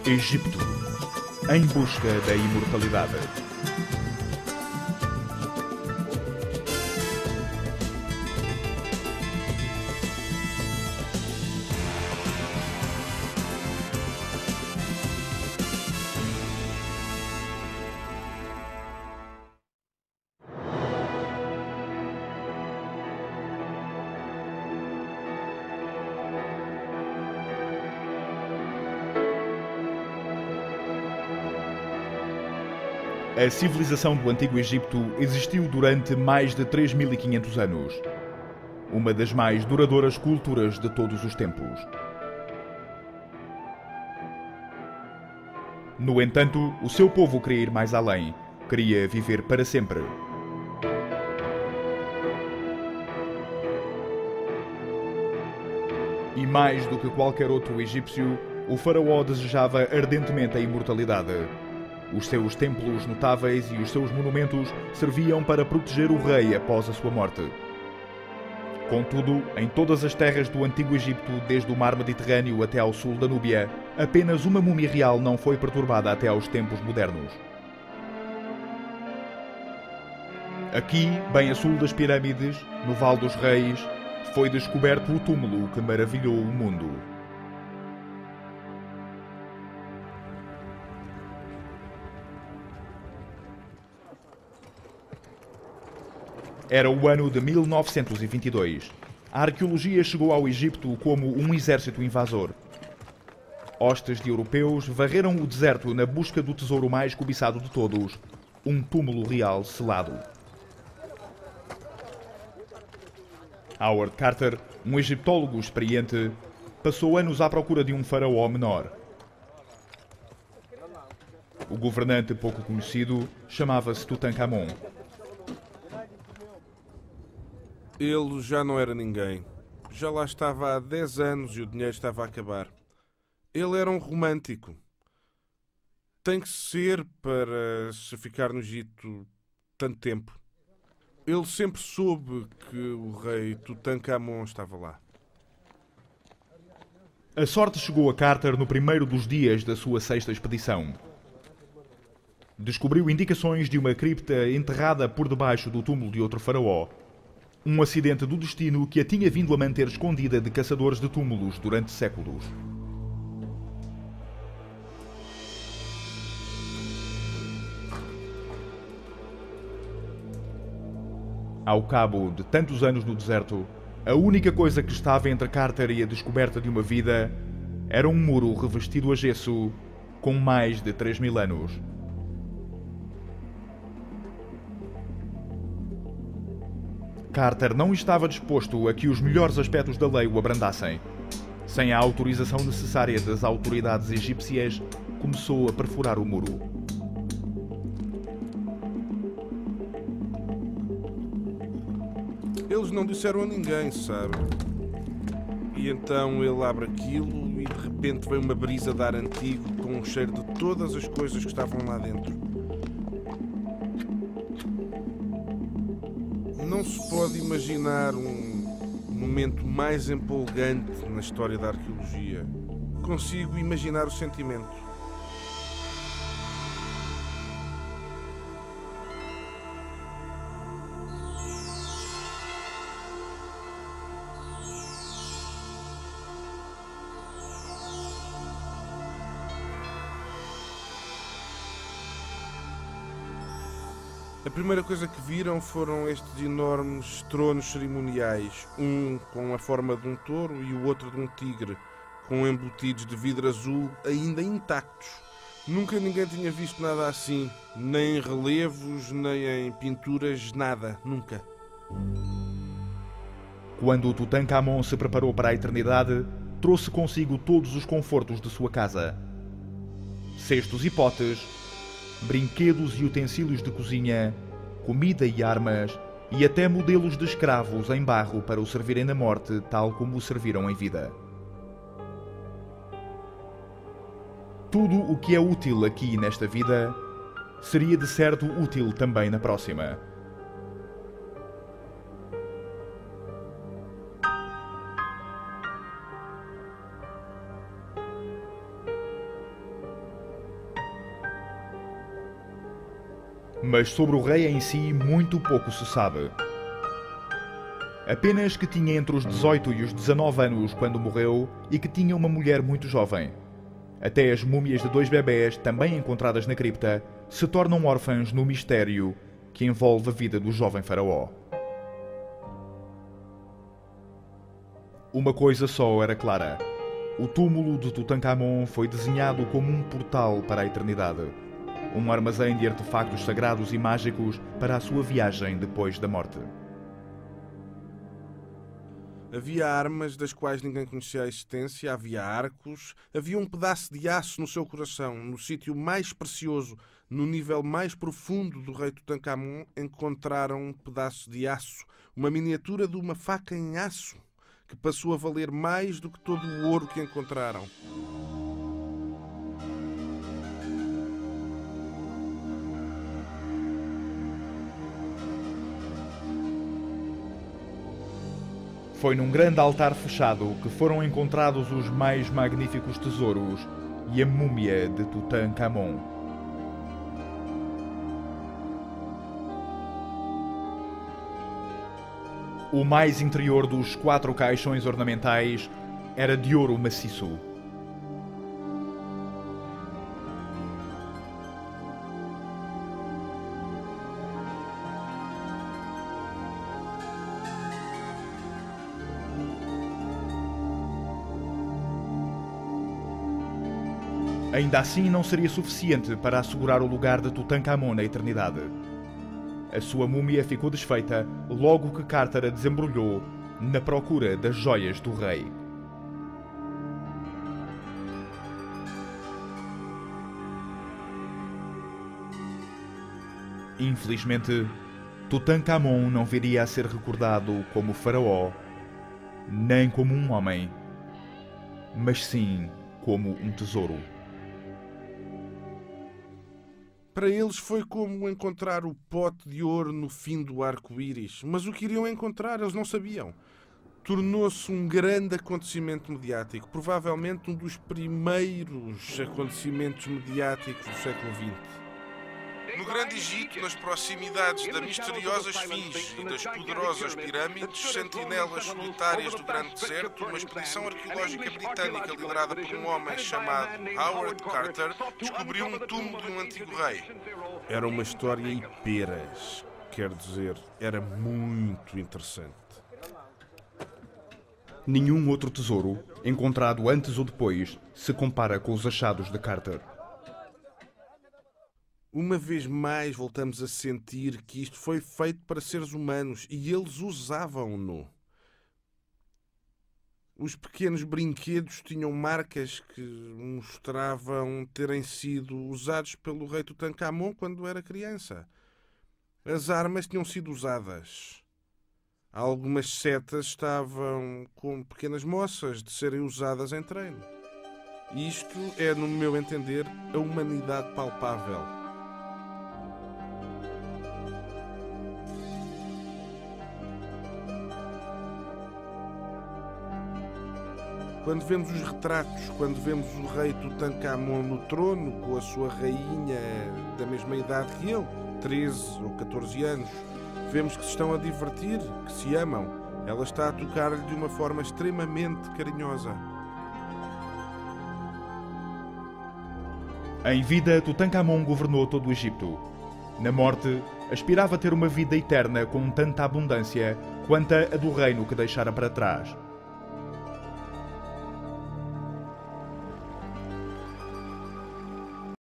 Egito, em busca da imortalidade. A civilização do Antigo Egito existiu durante mais de 3.500 anos. Uma das mais duradouras culturas de todos os tempos. No entanto, o seu povo queria ir mais além. Queria viver para sempre. E mais do que qualquer outro egípcio, o faraó desejava ardentemente a imortalidade. Os seus templos notáveis e os seus monumentos serviam para proteger o rei após a sua morte. Contudo, em todas as terras do Antigo Egito, desde o mar Mediterrâneo até ao sul da Núbia, apenas uma múmia real não foi perturbada até aos tempos modernos. Aqui, bem a sul das pirâmides, no Vale dos Reis, foi descoberto o túmulo que maravilhou o mundo. Era o ano de 1922. A arqueologia chegou ao Egito como um exército invasor. Hostes de europeus varreram o deserto na busca do tesouro mais cobiçado de todos, um túmulo real selado. Howard Carter, um egiptólogo experiente, passou anos à procura de um faraó menor. O governante pouco conhecido chamava-se Tutankhamon. Ele já não era ninguém. Já lá estava há 10 anos e o dinheiro estava a acabar. Ele era um romântico. Tem que ser para se ficar no Egito tanto tempo. Ele sempre soube que o rei Tutankhamon estava lá. A sorte chegou a Carter no primeiro dos dias da sua sexta expedição. Descobriu indicações de uma cripta enterrada por debaixo do túmulo de outro faraó. Um acidente do destino que a tinha vindo a manter escondida de caçadores de túmulos durante séculos. Ao cabo de tantos anos no deserto, a única coisa que estava entre Carter e a descoberta de uma vida era um muro revestido a gesso com mais de 3.000 anos. Carter não estava disposto a que os melhores aspectos da lei o abrandassem. Sem a autorização necessária das autoridades egípcias, começou a perfurar o muro. Eles não disseram a ninguém, sabe? E então ele abre aquilo e de repente vem uma brisa de ar antigo com um cheiro de todas as coisas que estavam lá dentro. Não se pode imaginar um momento mais empolgante na história da arqueologia. Consigo imaginar o sentimento. A primeira coisa que viram foram estes enormes tronos cerimoniais, um com a forma de um touro e o outro de um tigre, com embutidos de vidro azul ainda intactos. Nunca ninguém tinha visto nada assim, nem em relevos, nem em pinturas, nada, nunca. Quando Tutankhamon se preparou para a eternidade, trouxe consigo todos os confortos de sua casa. Cestos e potes, brinquedos e utensílios de cozinha, comida e armas, e até modelos de escravos em barro para o servirem na morte, tal como o serviram em vida. Tudo o que é útil aqui nesta vida seria de certo útil também na próxima. Mas sobre o rei em si muito pouco se sabe. Apenas que tinha entre os 18 e os 19 anos quando morreu e que tinha uma mulher muito jovem. Até as múmias de 2 bebés, também encontradas na cripta, se tornam órfãs no mistério que envolve a vida do jovem faraó. Uma coisa só era clara. O túmulo de Tutancâmon foi desenhado como um portal para a eternidade. Um armazém de artefactos sagrados e mágicos para a sua viagem depois da morte. Havia armas das quais ninguém conhecia a existência, havia arcos, havia um pedaço de aço no seu coração. No sítio mais precioso, no nível mais profundo do rei Tutancâmon, encontraram um pedaço de aço, uma miniatura de uma faca em aço, que passou a valer mais do que todo o ouro que encontraram. Foi num grande altar fechado que foram encontrados os mais magníficos tesouros e a múmia de Tutancâmon. O mais interior dos 4 caixões ornamentais era de ouro maciço. Ainda assim não seria suficiente para assegurar o lugar de Tutancâmon na eternidade. A sua múmia ficou desfeita logo que Carter a desembrulhou na procura das joias do rei. Infelizmente, Tutancâmon não viria a ser recordado como faraó, nem como um homem, mas sim como um tesouro. Para eles foi como encontrar o pote de ouro no fim do arco-íris. Mas o que iriam encontrar eles não sabiam. Tornou-se um grande acontecimento mediático. Provavelmente um dos primeiros acontecimentos mediáticos do século XX. No Grande Egito, nas proximidades da misteriosa Esfinge e das poderosas pirâmides, sentinelas solitárias do Grande Deserto, uma expedição arqueológica britânica liderada por um homem chamado Howard Carter descobriu um túmulo de um antigo rei. Era uma história e peras, quer dizer, era muito interessante. Nenhum outro tesouro, encontrado antes ou depois, se compara com os achados de Carter. Uma vez mais voltamos a sentir que isto foi feito para seres humanos e eles usavam-no. Os pequenos brinquedos tinham marcas que mostravam terem sido usados pelo rei Tutancâmon quando era criança. As armas tinham sido usadas. Algumas setas estavam com pequenas moças de serem usadas em treino. Isto é, no meu entender, a humanidade palpável. Quando vemos os retratos, quando vemos o rei Tutancâmon no trono, com a sua rainha da mesma idade que ele, 13 ou 14 anos, vemos que se estão a divertir, que se amam. Ela está a tocar-lhe de uma forma extremamente carinhosa. Em vida, Tutancâmon governou todo o Egito. Na morte, aspirava a ter uma vida eterna com tanta abundância quanto a do reino que deixara para trás.